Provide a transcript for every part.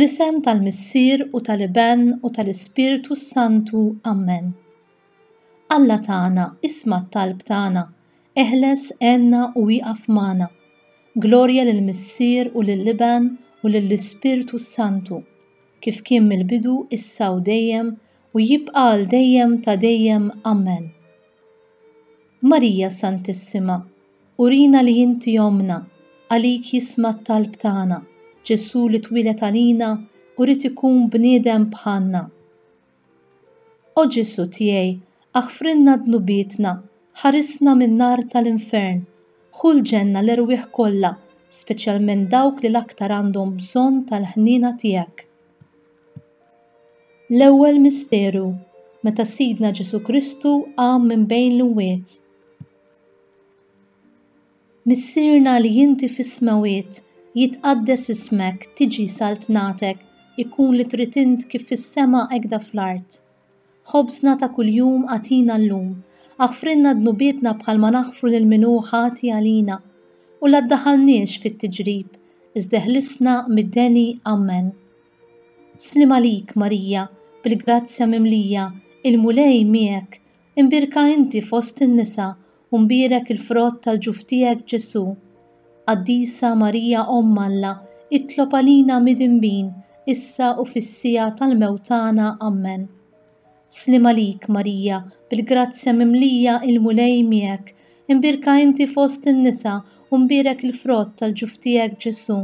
Bl-isem tal-Missier u tal-Iben u tal-Ispiritu Santu. Amen. Alla tagħna, isma' t-talb tagħna, eħles għenna u wieqaf magħna. Glorja lill-Missier u lill-Iben u lill-Ispiritu Santu, kif kien mill-bidu issa u dejjem u jibqa' għal dejjem ta' dejjem. Amen. Marija Santissima, urina li inti omna, għalik jisma' t-talb tagħna. Ġesu li twilet għalina u rid ikun bniedem bħalna. O Ġesu tiegħi, aħfrinna dnubietna, ħarisna min-nar tal-infern, ħul ġenna l-erwieħ kollha, speċjalment dawk li l-aktar għandhom bżonn tal-ħniena tiegħek. L-ewwel misteru, meta Sidna Ġesu Kristu qam minn bejn l-imwiet. Missierna li inti fis-smawiet, jitqaddes ismek, tiġi saltnatek, ikun li trid int kif fis-sema hekk fl-art. Ħobżna ta' kuljum għatina llum, aħfrinna dnubietna bħalma naħfru lil min hu ħati għalina, u la ddaħħalniex fit-tiġrib, iżda ħlisna mid-deni. Amen. Slim għalik Marija, bil-grazzja mimlija, il-mulej miegħek, imbirka inti fost in-nisa, u mbierek il-frott tal-ġuf tiegħek Ġesu. Qaddisa Marija Omm Alla, itlob għalina midinbin, issa u fis-sija tal-mewt tagħna. Amen. Slim għalik Marija, bil-grazzja mimlija il-mulej miegħek, imbirka inti fost in-nisa u mbierek il-frott tal-ġuf tiegħek Ġesu.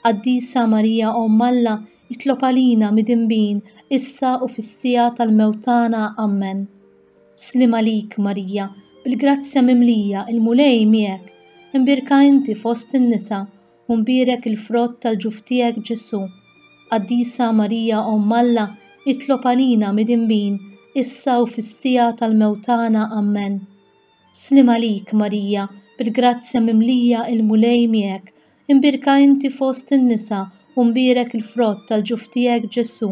Qaddisa Marija Omm Alla, itlob għalina midinbin, issa u fis-sija tal-mewt tagħna. Amen. Slim għalik Marija, bil-grazzja mimlija il-mulej miegħek, imbirka inti fost in-nisa u mbierek il-frott tal-ġuf tiegħek Ġesu. Qaddisa Marija Omm Alla, itlob għalina midinbin, issa u fis-sija tal-mewt tagħna. Amen. Slim għalik Marija, bil-grazzja mimlija il-mulej miegħek, imbirka inti fost in-nisa u mbierek il-frott tal-ġuf tiegħek Ġesu.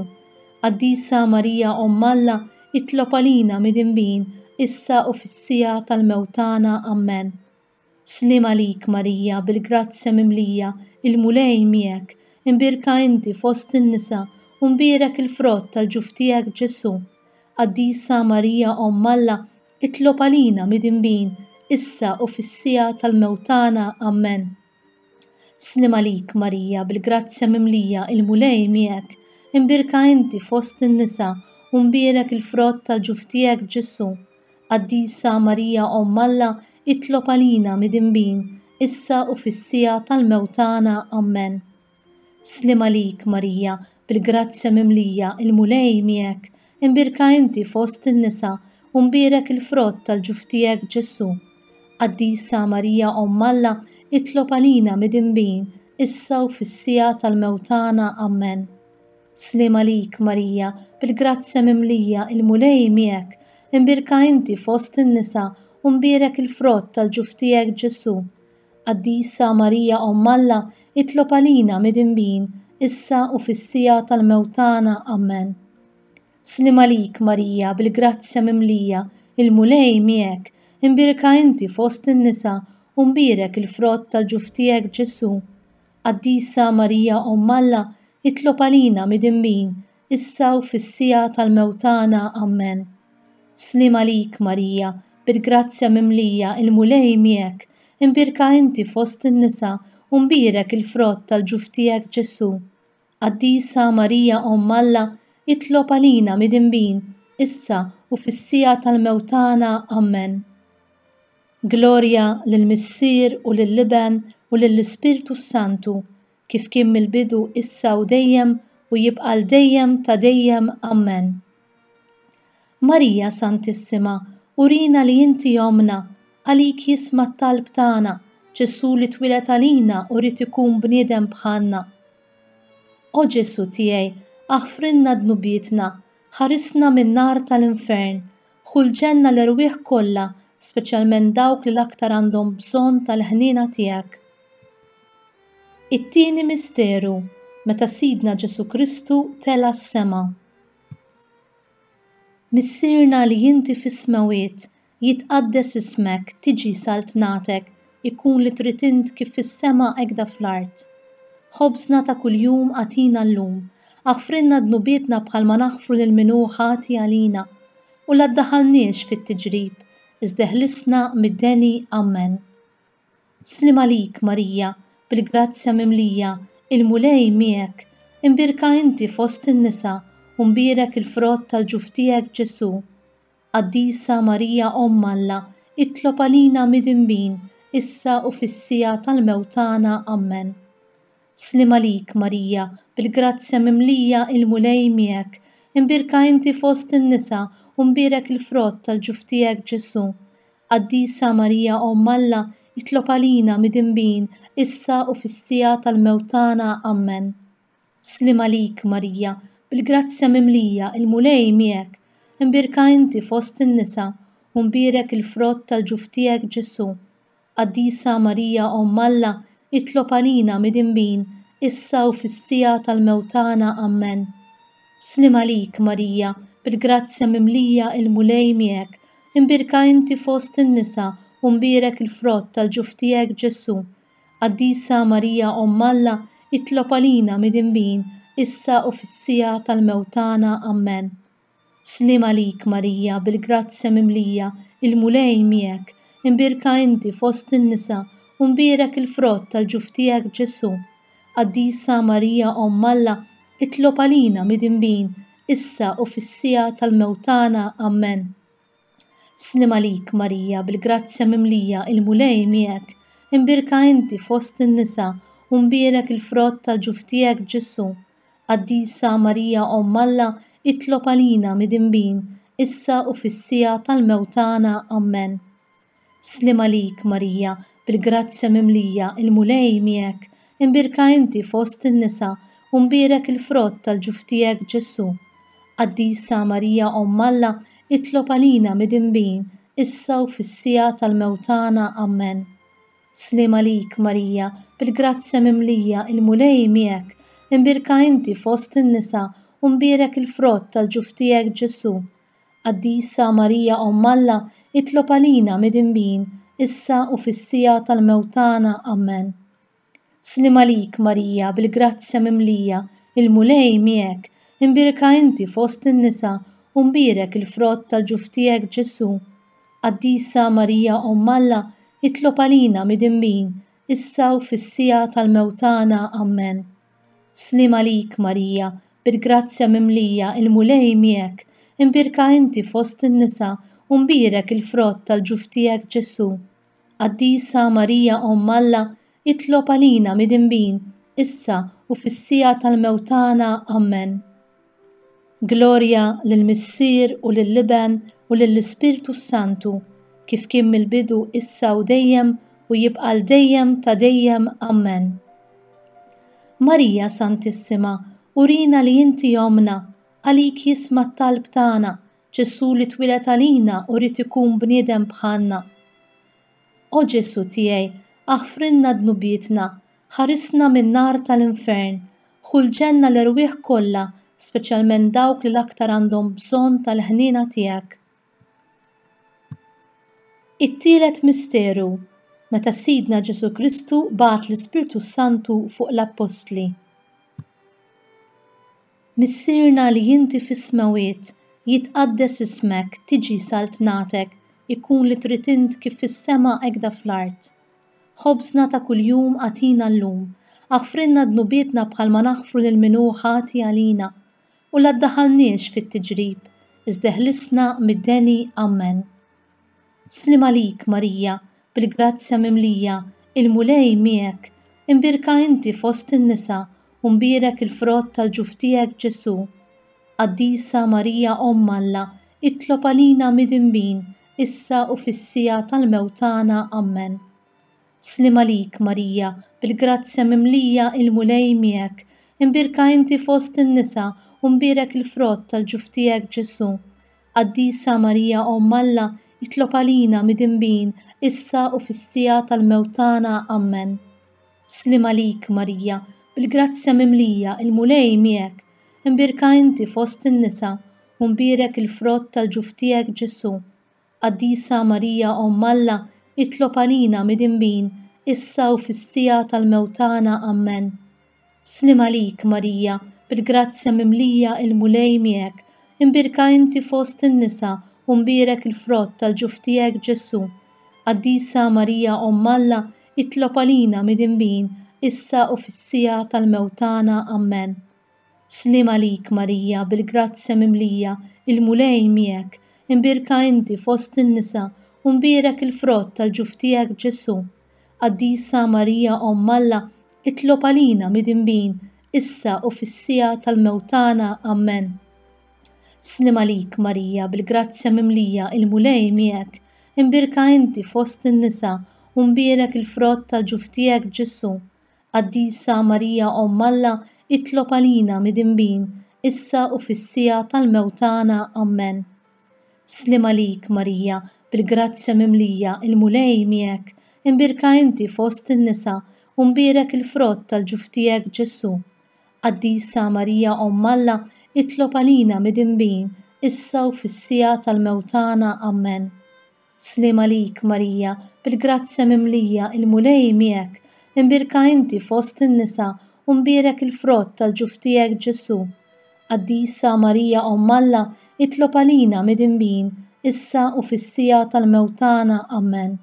Qaddisa Marija Omm Alla, itlob għalina midinbin, issa u fis-sija tal-mewt tagħna. Amen. Slim għalik Marija, bil-grazzja mimlija il-mulej miegħek, imbirka inti fost in-nisa u mbierek il-frott tal-ġuf tiegħek Ġesu. Qaddisa Marija Omm Alla, itlob għalina midinbin, issa u fis-sija tal-mewt tagħna. Amen. Slim għalik Marija, bil-grazzja mimlija il-mulej miegħek, imbirka inti fost in-nisa u mbierek il-frott tal-ġuf tiegħek Ġesu. Qaddisa Marija Omm Alla, itlob għalina midinbin, issa u fis-sija tal-mewt tagħna. Amen. Slim għalik Marija, bil-grazzja mimlija il-mulej miegħek, imbirka inti fost in-nisa u mbierek il-frott tal-ġuf tiegħek Ġesu. Qaddisa Marija Omm Alla, itlob għalina midinbin, issa u fis-sija tal-mewt tagħna. Amen. Slim għalik Marija, bil-grazzja mimlija il-mulej miegħek, imbirka inti fost in-nisa u mbierek il-frott tal-ġuf tiegħek Ġesu. Qaddisa Marija Omm Alla, itlob għalina midinbin, issa u fis-sija tal-mewt tagħna. Amen. Slim għalik Marija, bil-grazzja mimlija il-mulej miegħek, imbirka inti fost in-nisa u mbierek il-frott tal-ġuf tiegħek Ġesu. Qaddisa Marija Omm Alla, itlob għalina midinbin, issa u fis-sija tal-mewt tagħna. Amen. Slim għalik Marija, bil-grazzja mimlija il-mulej miegħek, imbirka inti fost in-nisa u mbierek il-frott tal-ġuf tiegħek Ġesu. Qaddisa Marija Omm Alla, itlob għalina midinbin, issa u fis-sija tal-mewt tagħna. Amen. Glorja lill-Missier u lill-Iben u lill-Ispiritu Santu, kif kien mill-bidu issa u dejjem u jibqa' għal dejjem ta' dejjem. Amen. Marija Santissima, urina li inti omna, għalik jisma' t-talb tagħna, Ġesu li twilet għalina u rid ikun bniedem bħalna. O Ġesu tiegħi, aħfrinna dnubietna, ħarisna min-nar tal-infern, ħul ġenna l-erwieħ kollha, speċjalment dawk li l-aktar għandhom bżonn tal-ħniena tiegħek. It-tieni misteru, meta Sidna Ġesu Kristu tela s-sema. Missierna li inti fis-smawiet, jitqaddes ismek, tiġi saltnatek, ikun li trid int kif fis-sema hekk fl-art. Ħobżna ta' kuljum għatina llum, aħfrinna dnubietna bħalma naħfru lil min hu ħati għalina, u la ddaħħalniex fit-tiġrib, iżda ħlisna mid-deni. Amen. Slim għalik Marija, bil-grazzja mimlija, il-mulej miegħek, imbirka inti fost in-nisa, u mbierek il-frott tal-ġuf tiegħek Ġesu. Qaddisa Marija Omm Alla, itlob għalina midinbin, issa u fis-sija tal-mewtana. Amen. Slim għalik Marija, bil-grazzja mimlija, il-mulej miegħek, imbirka inti fost in-nisa, u mbierek il-frott tal-ġuf tiegħek Ġesu. Qaddisa Marija Omm Alla, itlob għalina midinbin, issa u fis-sija tal-mewtana. Amen. Slim għalik Marija, bil-grazzja mimlija, il-mulej miegħek, imbirka inti fost in-nisa, u mbierek il-frott tal-ġuf tiegħek Ġesu. Qaddisa Marija Omm Alla, itlob għalina midinbin, issa u fis-sija tal-mewtana. Amen. Slim għalik Marija, bil-grazzja mimlija, il-mulej miegħek, imbirka inti fost in-nisa, u mbierek il-frott tal-ġuf tiegħek Ġesu. Qaddisa Marija Omm Alla, itlob għalina midinbin, issa u fis-sija tal-mewtana. Amen. Slim għalik Marija, bil-grazzja mimlija, il-mulej miegħek, imbirka inti fost in-nisa, u mbierek il-frott tal-ġuf tiegħek Ġesu. Qaddisa Marija Omm Alla, itlob għalina midinbin, issa u fis-sija tal-mewtana. Amen. Slim għalik Marija, bil-grazzja mimlija, il-mulej miegħek, imbirka inti fost in-nisa, u mbierek il-frott tal-ġuf tiegħek Ġesu. Qaddisa Marija Omm Alla, itlob għalina midinbin, issa u fis-sija tal-mewtana. Amen. Slim għalik Marija, bil-grazzja mimlija, il-mulej miegħek, imbirka inti fost in-nisa, u mbierek il-frott tal-ġuf tiegħek Ġesu. Qaddisa Marija Omm Alla, itlob għalina midinbin, issa u fis-sija tal-mewtana. Amen. Slim għalik Marija, bil-grazzja mimlija, il-mulej miegħek, imbirka inti fost in-nisa, u mbierek il-frott tal-ġuf tiegħek Ġesu. Qaddisa Marija Omm Alla, itlob għalina midinbin, issa u fis-sija tal-mewtana. Amen. Slim għalik Marija, bil-grazzja mimlija, il-mulej miegħek, imbirka inti fost in-nisa, u mbierek il-frott tal-ġuf tiegħek Ġesu. Qaddisa Marija Omm Alla, itlob għalina midinbin, issa u fis-sija tal-mewtana. Amen. Slim għalik Marija, bil-grazzja mimlija, il-mulej miegħek, imbirka inti fost in-nisa, u mbierek il-frott tal-ġuf tiegħek Ġesu. Qaddisa Marija Omm Alla, itlob għalina midinbin, issa u fis-sija tal-mewtana. Amen. Glorja lill-Missier u lill-Iben u lill-Ispirtu Santu, kif kien mill-bidu issa u dejjem u jibqa' l-dejjem ta' dejjem. Amen. Marija Santissima, urina li inti jomna, għalik jisma' t-talb tagħna, Ġesu li twilet għalina u rid ikun bniedem bħalna. O Ġesu tiegħi, aħfrinna dnubietna, ħarisna min-nar tal-infern, ħulġenna l-irwieħ kollha, speċjalment dawk li l-aktar għandhom bżonn tal-ħniena tiegħek. It-tielet misteru, meta Sidna Ġesu Kristu bagħat l-Ispirtu Santu fuq l-Apostli. Missierna li inti fis-smawiet, jitqaddes ismek, tiġi saltnatek, ikun li trid int kif fis-sema hekk fl-art. Ħobżna ta' kuljum għatina llum, aħfrinna dnubietna bħalma naħfru lil min hu ħati għalina, u la ddaħħalniex fit-tiġrib, iżda ħlisna mid-deni. Amen. Slim għalik Marija, bil-grazzja mimlija, il-mulej miegħek, imbirka inti fost in-nisa, u mbierek il-frott tal-ġuf tiegħek Ġesu. Qaddisa Marija Omm Alla, itlob għalina midinbin, issa u fis-sija tal-mewtana. Amen. Slim għalik Marija, bil-grazzja mimlija, il-mulej miegħek, imbirka inti fost in-nisa, u mbierek il-frott tal-ġuf tiegħek Ġesu. Qaddisa Marija Omm Alla, itlob għalina midinbin, issa u fis-sija tal-mewtana. Amen. Slim għalik Marija, bil-grazzja mimlija, il-mulej miegħek, imbirka inti fost in-nisa, u mbierek il-frott tal-ġuf tiegħek Ġesu. Qaddisa Marija Omm Alla, itlob għalina midinbin, issa u fis-sija tal-mewtana. Amen. Slim għalik Marija, bil-grazzja mimlija il-mulej miegħek, imbirka inti fost in-nisa u mbierek il-frott tal-ġuf tiegħek Ġesu. Qaddisa Marija Omm Alla, itlob għalina midinbin, issa u fis-sija tal-mewtana. Amen. Slim għalik Marija, bil-grazzja mimlija il-mulej miegħek, imbirka inti fost in-nisa u mbierek il-frott tal-ġuf tiegħek Ġesu. Qaddisa Marija Omm Alla, itlob għalina midinbin, issa u fis-sija tal-mewtana. Amen. Slim għalik Marija, bil-grazzja mimlija il-mulej miegħek, imbirka inti fost in-nisa u mbierek il-frott tal-ġuf tiegħek Ġesu. Qaddisa Marija Omm Alla, itlob għalina midinbin, issa u fis-sija tal-mewtana. Amen. Slim għalik Marija, bil-grazzja mimlija il-mulej miegħek, imbirka inti fost in-nisa u mbierek il-frott tal-ġuf tiegħek Ġesu. Qaddisa Marija Omm Alla, itlob għalina midinbin, issa u fis-sija tal-mewtana. Amen. Slim għalik Marija, bil-grazzja mimlija il-mulej miegħek, imbirka inti fost in-nisa u mbierek il-frott tal-ġuf tiegħek Ġesu. Qaddisa Marija Omm Alla, itlob għalina midinbin, issa u fis-sija tal-mewtana. Amen.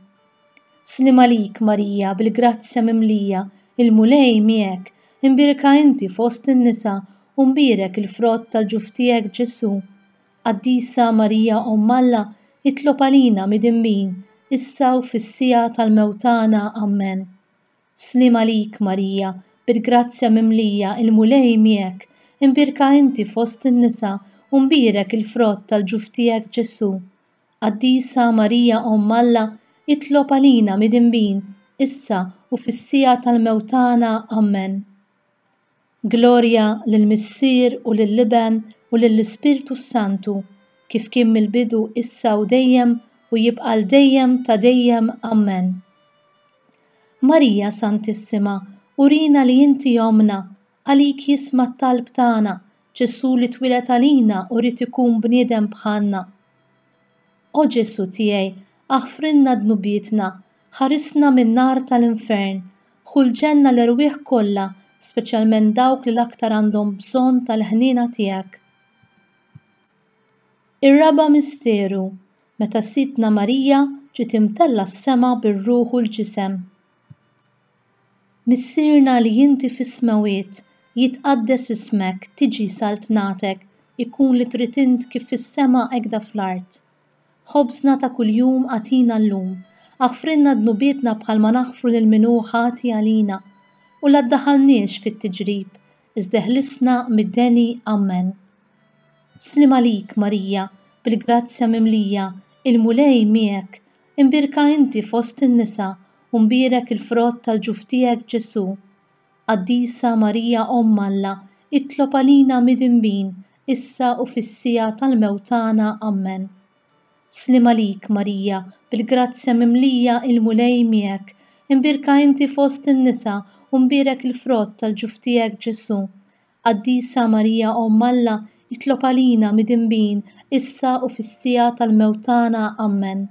Slim għalik Marija, bil-grazzja mimlija il-mulej miegħek, imbirka inti fost in-nisa u mbierek il-frott tal-ġuf tiegħek Ġesu. Qaddisa Marija Omm Alla, itlob għalina midinbin, issa u fis-sija tal-mewtana. Amen. Slim għalik Marija, bil-grazzja mimlija il-mulej miegħek, imbirka inti fost in-nisa u mbierek il-frott tal-ġuf tiegħek Ġesu. Qaddisa Marija Omm Alla, itlob għalina midinbin, issa u fis-sija tal-mewtana. Amen. Glorja lill-Missier u lill-Iben u lill-Ispirtu Santu, kif kien mill-bidu issa u dejjem u jibqa' l-dejjem ta' dejjem. Amen. Marija Santissima, urina li inti jomna, għalik jisma' t-talb tagħna, Ġesu li twilet għalina u rid ikun bniedem bħalna. O Ġesu tiegħi, aħfrinna dnubietna, ħarisna min-nar tal-infern, ħulġenna l-erwieħ kollha, speċjalment dawk li l-aktar għandhom bżonn tal-ħniena tiegħek. Ir-raba' misteru, meta Sidna Marija ġiet imtella s-sema bir-ruħ u l-ġisem. Missierna li inti fis-smawiet, jitqaddes ismek, tiġi saltnatek, ikun li trid int kif fis-sema hekk fl-art. Ħobżna ta' kuljum għatina llum, aħfrinna dnubietna bħalma naħfru lil min hu ħati għalina, u la ddaħħalniex fit-tiġrib, iżda ħlisna mid-deni. Amen. Slim għalik Marija, bil-grazzja mimlija il-mulej miegħek, imbirka inti fost in-nisa u mbierek il-frott tal-ġuf tiegħek Ġesu. Qaddisa Marija Omm Alla, itlob għalina midinbin, issa u fis-sija tal-mewtana. Amen. Slim għalik Marija, bil-grazzja mimlija il-mulej miegħek, imbirka inti fost in-nisa u mbierek il-frott tal-ġuf tiegħek Ġesu. Qaddisa Marija Omm Alla, itlob għalina midinbin, issa u fis-sija tal-mewtana. Amen.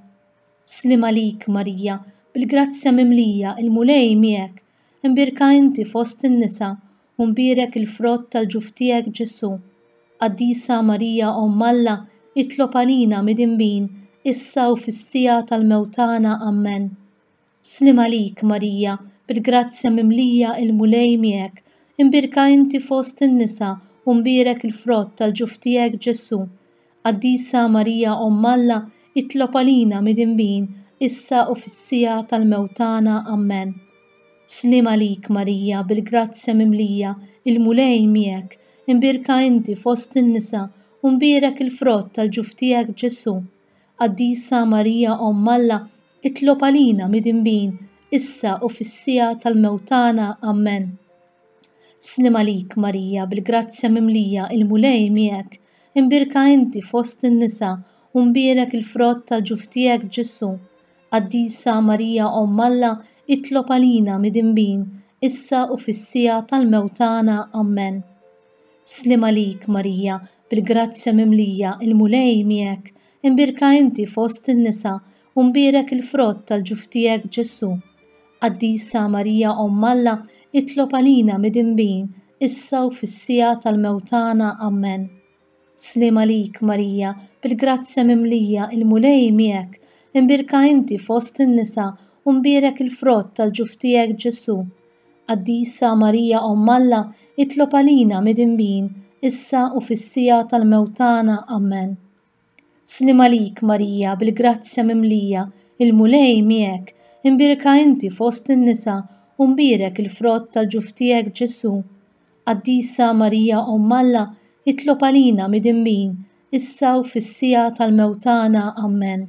Slim għalik Marija, bil-grazzja mimlija il-mulej miegħek, imbirka inti fost in-nisa u mbierek il-frott tal-ġuf tiegħek Ġesu. Qaddisa Marija Omm Alla, itlob għalina midinbin, issa u fis-sija tal-mewtana. Amen. Slim għalik Marija, bil-grazzja mimlija il-mulej miegħek, imbirka inti fost in-nisa u mbierek il-frott tal-ġuf tiegħek Ġesu. Qaddisa Marija Omm Alla, itlob għalina midinbin, issa u fis-sija tal-mewtana. Amen. Slim għalik Marija, bil-grazzja mimlija il-mulej miegħek, imbirka inti fost in-nisa u mbierek il-frott tal-ġuf tiegħek Ġesu. Qaddisa Marija Omm Alla, itlob għalina midinbin, issa u fis-sija tal-mewtana. Amen. Slim għalik Marija, bil-grazzja mimlija il-mulej miegħek, imbirka inti fost in-nisa u mbierek il-frott tal-ġuf tiegħek Ġesu. Qaddisa Marija Omm Alla, itlob għalina midinbin, issa u fis-sija tal-mewtana. Amen. Slim għalik Marija, bil-grazzja mimlija il-mulej miegħek, imbirka inti fost in-nisa u mbierek il-frott tal-ġuf tiegħek Ġesu. Qaddisa Marija Omm Alla, itlob għalina midinbin, issa u fis-sija tal-mewtana. Amen. Slima lik Marija, bil-grazzja mimlija, il-mulej miegħek, imbirka inti fost in-nisa u mbierek il-frott tal-ġuftijek Ġesu. Qaddisa Marija Omm Alla, itlob għalina midinbin, issa u fis-sija tal-mewtana. Amen. Slima lik Marija, bil-grazzja mimlija, il-mulej miegħek, imbirka inti fost in-nisa u mbierek il-frott tal-ġuftijek Ġesu. Qaddisa Marija Omm Alla, itlob għalina midinbin, issa u fis-sija tal-mewtana. Amen.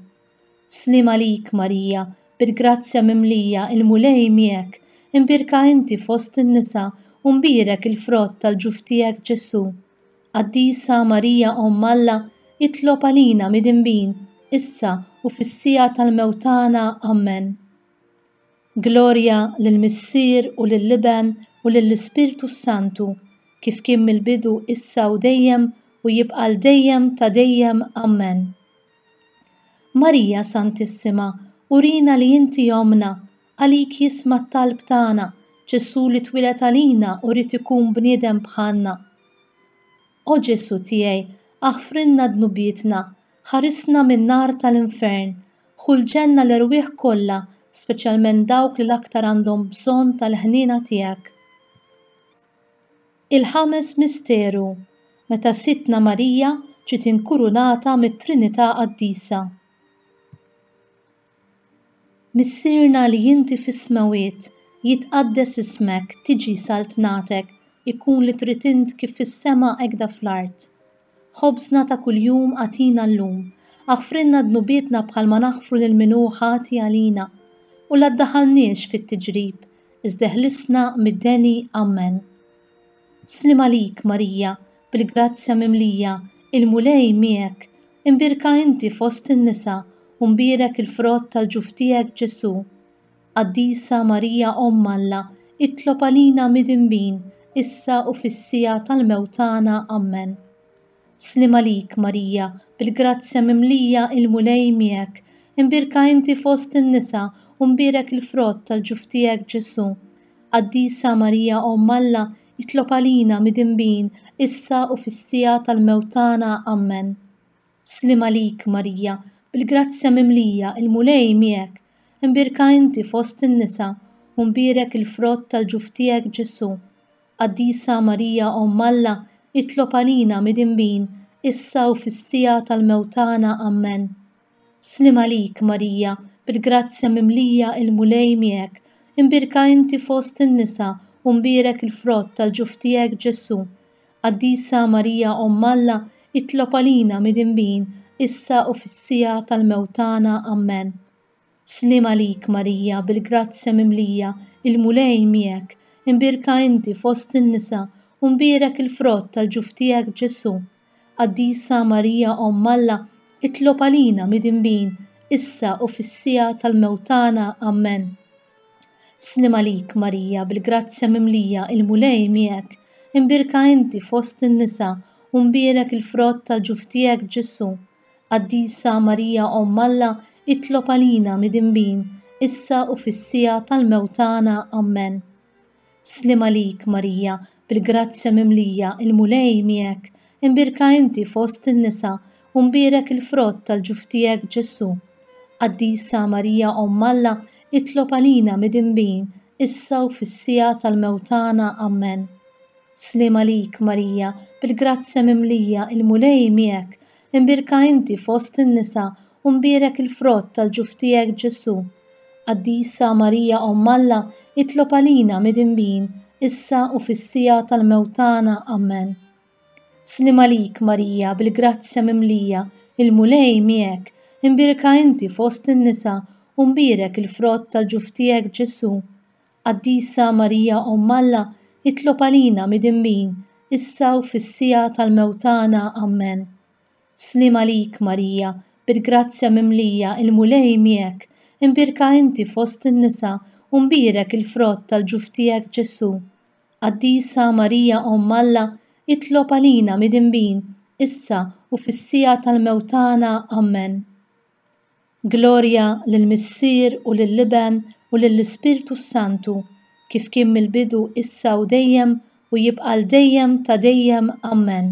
Slima lik Marija, bil-grazzja mimlija, il-mulej miegħek, imbirka inti fost in-nisa u mbierek il-frott tal-ġuftijek Ġesu. Qaddisa Marija Omm Alla, itlob għalina midinbin, issa u fis-sija tal-mewtana. Amen. Glorja lill-Missier u lill-Iben u lill-Ispirtu Santu, kif kien mill-bidu issa u dejjem u jibqa' l-dejjem ta' dejjem. Amen. Marija Santissima, urina li inti jomna, għalik jisma' t-talb tagħna, Ġesu li twilet għalina u rid ikun bniedem bħalna. O Ġesu tiegħi, aħfrinna dnubietna, ħarisna min-nar tal-infern, ħu l-ġenna l-irwieħ kollha, speċjalment dawk li l-aktar għandhom bżonn tal-ħniena tiegħek. Il-ħames misteru, meta Sittna Marija ġiet inkurunata mit-Trinità Qaddisa. Missierna li inti fis-smawiet, jitqaddes ismek, tiġi saltnatek, ikun li trid int kif fis-sema hekk fl-art. Ħobżna ta' kuljum għatina llum, aħfrinna dnubietna bħalma naħfru lil min hu ħati għalina, u la ddaħħalniex fit-tiġrib, iżda ħlisna mid-deni. Amen. Slima lik Marija, bil-grazzja mimlija, il-mulej miegħek, imbirka inti fost in-nisa u mbierek il-frott tal-ġuftijek Ġesu. Qaddisa Marija Omm Alla, itlob għalina midinbin, issa u fis-sija tal-mewtana. Amen. Slima lik Marija, bil-grazzja mimlija, il-mulej miegħek, imbirka inti fost in-nisa u mbierek il-frott tal-ġuftijek Ġesu. Qaddisa Marija Omm Alla, itlob għalina midinbin, issa u fis-sija tal-mewtana. Amen. Slima lik Marija, bil-grazzja mimlija, il-mulej miegħek, imbirka inti fost in-nisa u mbierek il-frott tal-ġuftijek Ġesu. Qaddisa Marija Omm Alla, itlob għalina midinbin, issa u fis-sija tal-mewtana. Amen. Slima lik Marija, bil-grazzja mimlija, il-mulej miegħek, imbirka inti fost in-nisa u mbierek il-frott tal-ġuftijek Ġesu. Qaddisa Marija Omm Alla, itlob għalina midinbin, issa u fis-sija tal-mewtana. Amen. Slima lik Marija, bil-grazzja mimlija, il-mulej miegħek, imbirka inti fost in-nisa u mbierek il-frott tal-ġuftijek Ġesu. Qaddisa Marija Omm Alla, itlob għalina midinbin, issa u fis-sija tal-mewtana. Amen. Slima lik Marija, bil-grazzja mimlija, il-mulej miegħek, imbirka inti fost in-nisa u mbierek il-frott tal-ġuftijek Ġesu. Qaddisa Marija Omm Alla, itlob għalina midinbin, issa u fis-sija tal-mewtana. Amen. Slima lik Marija, bil-grazzja mimlija, il-mulej miegħek, imbirka inti fost in-nisa u mbierek il-frott tal-ġuftijek Ġesu. Qaddisa Marija Omm Alla, itlob għalina midinbin, issa u fis-sija tal-mewtana. Amen. Slima lik Marija, bil-grazzja mimlija, il-mulej miegħek, imbirka inti fost in-nisa u mbierek il-frott tal-ġuftijek Ġesu. Qaddisa Marija Omm Alla, itlob għalina midinbin, issa u fis-sija tal-mewtana. Amen. Slima lik Marija, bil-grazzja mimlija, il-mulej miegħek, imbirka inti fost in-nisa u mbierek il-frott tal-ġuftijek Ġesu. Qaddisa Marija Omm Alla, itlob għalina midinbin, issa u fis-sija tal-mewtana. Amen. Slima lik Marija, bil-grazzja mimlija, il-mulej miegħek, imbirka inti fost in-nisa u mbierek il-frott tal-ġuftijek Ġesu. Qaddisa Marija Omm Alla, itlob għalina midinbin, issa u fis-sija tal-mewtana. Amen. Glorja lill-Missier u lill-Iben u lill-Ispirtu Santu, kif kien mill-bidu issa u dejjem u jibqa' l-dejjem ta' dejjem. Amen.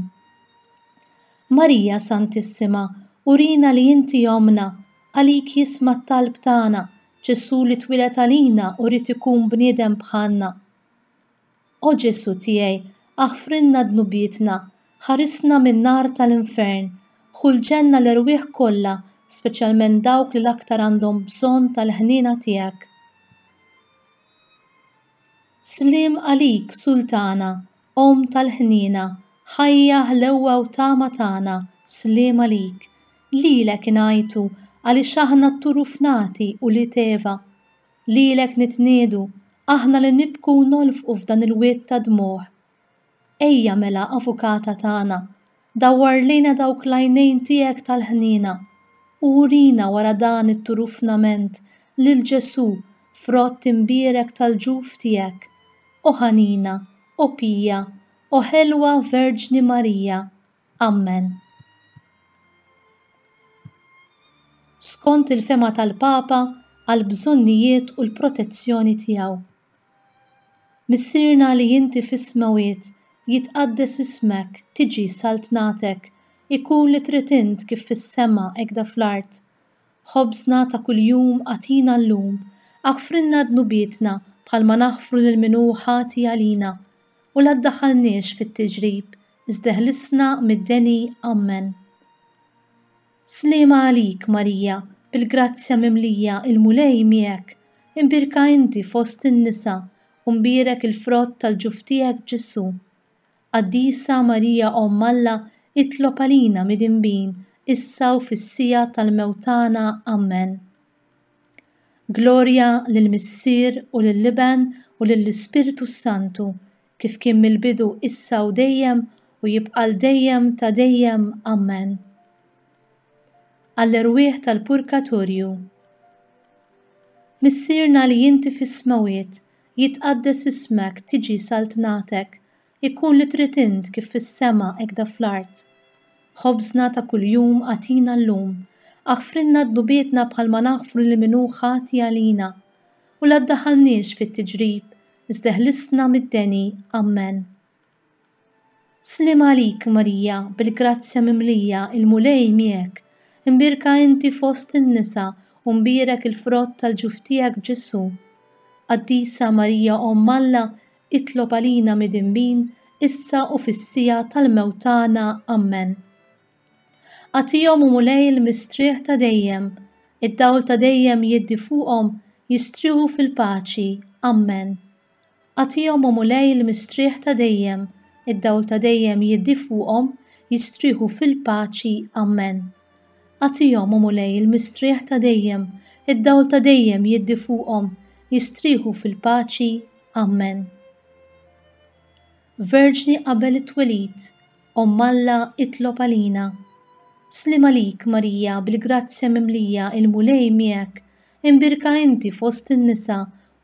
Marija Santissima, urina li inti jomna, għalik jisma' t-talb tagħna, Ġesu li twilet għalina u rid ikun bniedem bħalna. O Ġesu tiegħi, aħfrinna dnubietna, ħarisna min-nar tal-infern, ħulġenna l-erwieħ kollha, speċjalment dawk li l-aktar għandhom bżonn tal-ħniena tiegħek. Sliem għalik, Sultana, Om tal-ħniena, ħajja ħlewwa u tama tagħna, sliem għalik. Lilek ingħajtu għaliex aħna t-turufnati u li teva. Lilek nitniedu, aħna li nibku nolfqu f'dan il-wied ta' dmuħ. Ejja mela Avukata tagħna, dawwar lejna dawk l-għajnejn tiegħek tal-ħniena u urina wara dan it-turufnament lil Ġesu frott imbierek tal-ġuf tiegħek. O ħanina, o pija, o ħelwa Verġni Marija. Amen. Skont il-fema tal-Papa għal bżonnijiet u l-protezzjoni tiegħu. Missirna li inti fis-smawiet, jitqaddes ismek, tiġi saltnatek, ikun li trid int kif fis-sema hekk fl-art. Ħobżna ta' kuljum għatina llum, aħfrinna dnubietna bħalma naħfru lil min hu ħati għalina u la ddaħħalniex fit-tiġrib, iżda ħlisna mid-deni. Amen. Slima għalik Marija, bil-grazzja mimlija il-mulej miegħek, imbirka inti fost in-nisa u mbierek il-frott tal-ġuf tiegħek Ġesu. Qaddisa Marija Omm Alla, itlob għalina mid-inbin, issa u fis-sija tal-mewtana. Amen. Glorja lill-Missier u lill-Liben u lill-Ispiritu Santu, kif kien mill-bidu issa u dejjem u jibqa' l-dejjem ta' dejjem. Amen. Għall-erwieħ tal-Purgatorju. Missierna li inti fis-smawiet, jitqaddes ismek, tiġi saltnatek, ikun li trid int kif fis-sema hekk fl-art. Ħobżna ta' kuljum għatina llum, aħfrinna dnubietna bħalma naħfru li min hu ħati għalina u la ddaħħalniex fit-tiġrib, iżda ħlisna mid-deni. Amen. Slima għalik Marija, bil-grazzja mimlija il-mulej miegħek, imbirka inti fost in-nisa u mbierek il-frott tal-ġuf tiegħek Ġesu. Qaddisa Marija Omm Alla, itlob għalina mid-inbin, issa u fis-sija tal-mewtana. Amen. Għatihom u mulej il-mistrieħ ta' dejjem, id-dawl ta' dejjem jiddi fuqhom, jistrieħu fil-paċi. Amen. Għatihom u mulej il-mistrieħ ta' dejjem, id-dawl ta' dejjem jiddi fuqhom, jistrieħu fil-paċi. Amen. Għatihom u mulej il-mistrieħ ta' dejjem, id-dawl ta' dejjem jiddi fuqhom, jistrieħu fil-paċi. Amen. Verġni qabel it-twelid, Omm Alla, itlob għalina. Slim għalik Marija, bil-grazzja mimlija il-mulej miegħek, imbirka inti fost in-nisa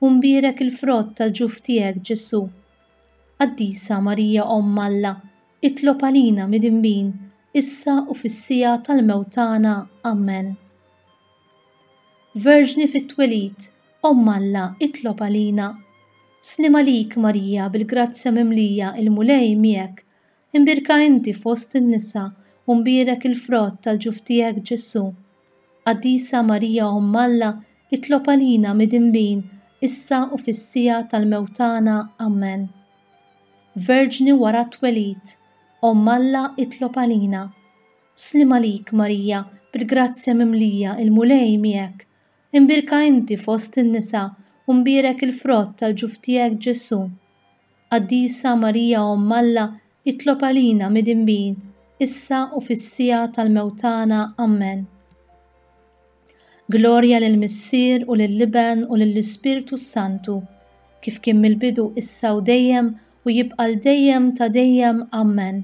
u mbierek il-frott tal-ġuf tiegħek Ġesu. Qaddisa Marija Omm Alla, itlob għalina mid-inbin, issa u fis-sija tal-mewtana. Amen. Verġni fit-twelid, Omm Alla, itlob għalina. Slim għalik Marija, bil-grazzja mimlija il-mulej miegħek, imbirka inti fost in-nisa u mbierek il-frott tal-ġuf tiegħek Ġesu. Qaddisa Marija Omm Alla, itlob għalina mid-inbin, issa u fis-sija tal-mewtana. Amen. Verġni wara t-twelid, Omm Alla, itlob għalina. Slim għalik Marija, bil-grazzja mimlija il-mulej miegħek, imbirka inti fost in-nisa u mbierek il-frott tal-ġuf tiegħek Ġesu. Qaddisa Marija Omm Alla, itlob għalina mid-inbin, issa u fis-sija tal-mewtana. Amen. Glorja lill-Missier u lill-Liben u lill-Ispiritu Santu, kif kien mill-bidu issa u dejjem u jibqa' l-dejjem ta' dejjem. Amen.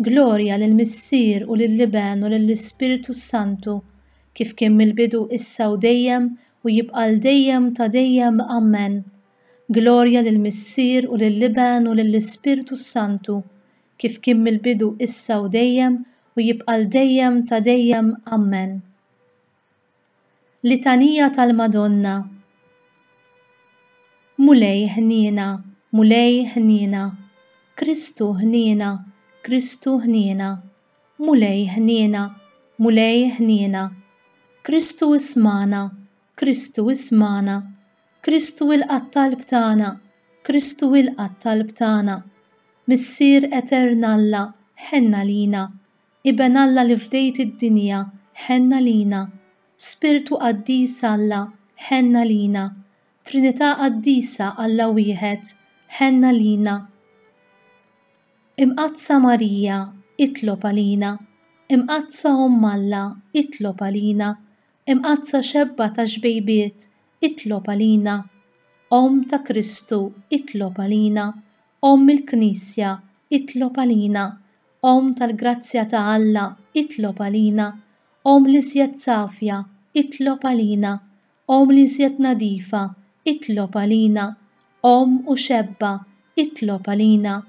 Glorja lill-Missier u lill-Liben u lill-Ispiritu Santu, kif kien mill-bidu issa u dejjem u jibqa' l-dejjem ta' dejjem. Amen. Glorja lill-Missier u lill-Liben u lill-Ispiritu Santu, kif kien mill-bidu issa u dejjem u jibqa' l-dejjem ta' dejjem. Amen. Litanija tal-Madonna. Mulej ħniena, mulej ħniena, Kristu ħniena, Kristu ħniena, mulej ħniena, mulej ħniena. Kristu ismana, Kristu ismana, Kristu il-qattalb tagħna, Kristu il-qattalb tagħna. Missier eterna Alla, ħenna lina, Iben Alla li fdejt id-dinja, ħenna lina. Spiritu qaddis Alla, ħenna lina. Trinità qaddisa Alla wieħed, ħenna lina. Imqazza Marija, itlob għalina, imqazza Omm Alla, itlob għalina, imqazza xebba ta' xbejbiet, itlob għalina. Omm ta' Kristu, itlob għalina, Omm il-Knisja, itlob għalina, Omm tal-Grazzja ta' Alla, itlob għalina, Omm li żjed safja, itlob għalina, Omm li żjed nadifa, itlob għalina, Omm u xebba, itlob għalina,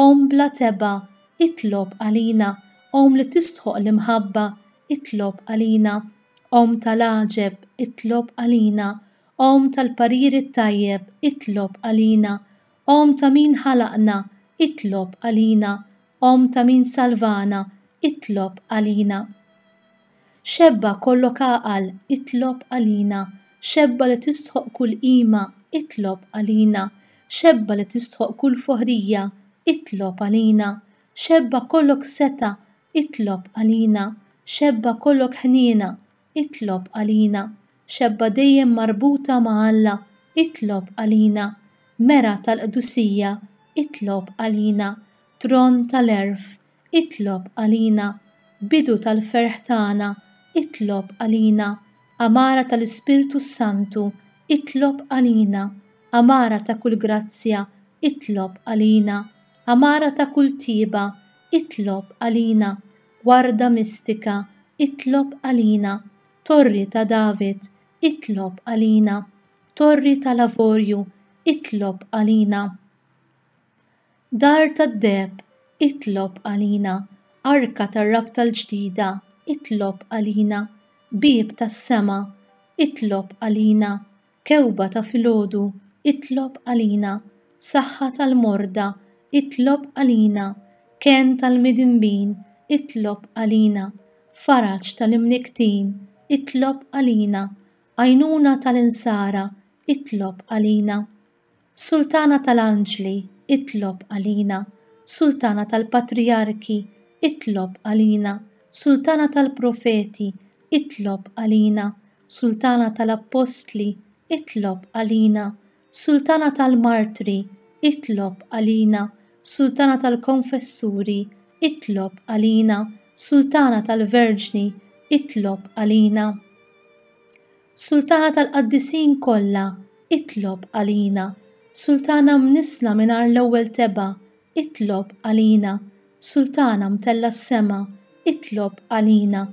Omm bla teba, itlob għalina, Omm li tistħoq l-imħabba, itlob għalina, Omm tal-għaġeb, itlob għalina, Omm tal-parir it-tajjeb, itlob għalina, Omm ta' min ħalaqna, itlob għalina, Omm ta' min salvana, itlob għalina. Xebba kollok għaqal, itlob għalina, xebba li tistħoq kull qima, itlob għalina, xebba li tistħoq kull foħrija, itlob għalina, xebba kollok seta, itlob għalina, xebba kollok ħniena, itlob għalina, xebba dejjem marbuta ma' Alla, itlob għalina, mera tal-qdusija, itlob għalina, tron tal-erf, itlob għalina, bidu tal-ferħ tagħna, itlob għalina, amara tal-Ispiritu Santu, itlob għalina, amara ta' kull grazzja, itlob għalina, amara ta' kull tiba, itlob għalina, warda mistika, itlob għalina, torri ta' David, itlob għalina, torri tal-Lavorju, itlob għalina. Dar tad-deb, itlob għalina, arka tar-rab tal-ġdida, itlob għalina, bib tas-sema, itlob għalina, kewba ta' filgħodu, itlob għalina, saħħa tal-morda, itlob għalina, ken tal-midinbin, itlob għalina, faraġ tal-imniktin, itlob għalina, għajnuna tal-insara, itlob għalina, sultana tal-anġli, itlob għalina, sultana tal-patriarki, itlob għalina, sultana tal-profeti, itlob għalina, sultana tal-appostli, itlob għalina, sultana tal-martri, itlob għalina, sultana tal-konfessuri, itlob għalina, sultana tal-verġni, itlob għalina, sultana tal-qaddisin kollha, itlob għalina, sultana mnisla mingħajr l-ewwel teba, itlob għalina, sultana mtella s-sema, itlob għalina,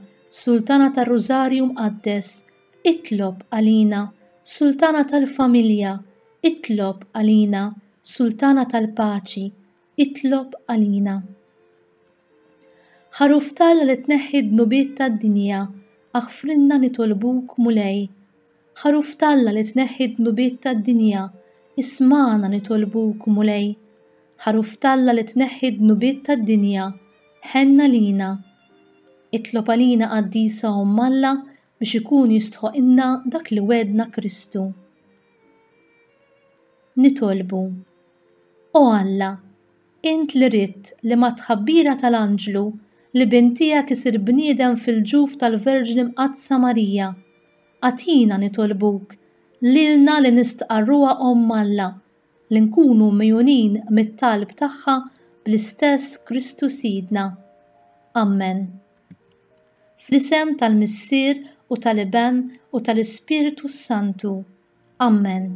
sultana tar-Rużarju mqaddes, itlob għalina, sultana tal-familja, itlob għalina, sultana tal-paċi, itlob għalina. Ħaruf Talla li tneħħi d-nubiet tad-dinja, aħfrinna nitolbuk mulej. Ħaruf Talla li tneħħi d-nubiet tad-dinja, ismana nitolbuk mulej. Ħaruf Talla li tneħħi d-nubiet tad-dinja, ħenna lina. Itlob għalina qaddisa Omm Alla biex ikun jistħoqilna dak li wedna Kristu. Nitolbu. O Alla, int li ridt li ma tħabbira tal-anġlu li bintijak isir bniedem fil-ġuf tal-Verġni Mqadsa Marija, għatina nitolbuk lilna li nistqarruha Omm Alla li nkunu mejjunin mit-talb tagħha bl-istess Kristu Sidna. Amen. Fl-isem tal-Missier u tal-Iben u tal-Ispiritu Santu. Amen.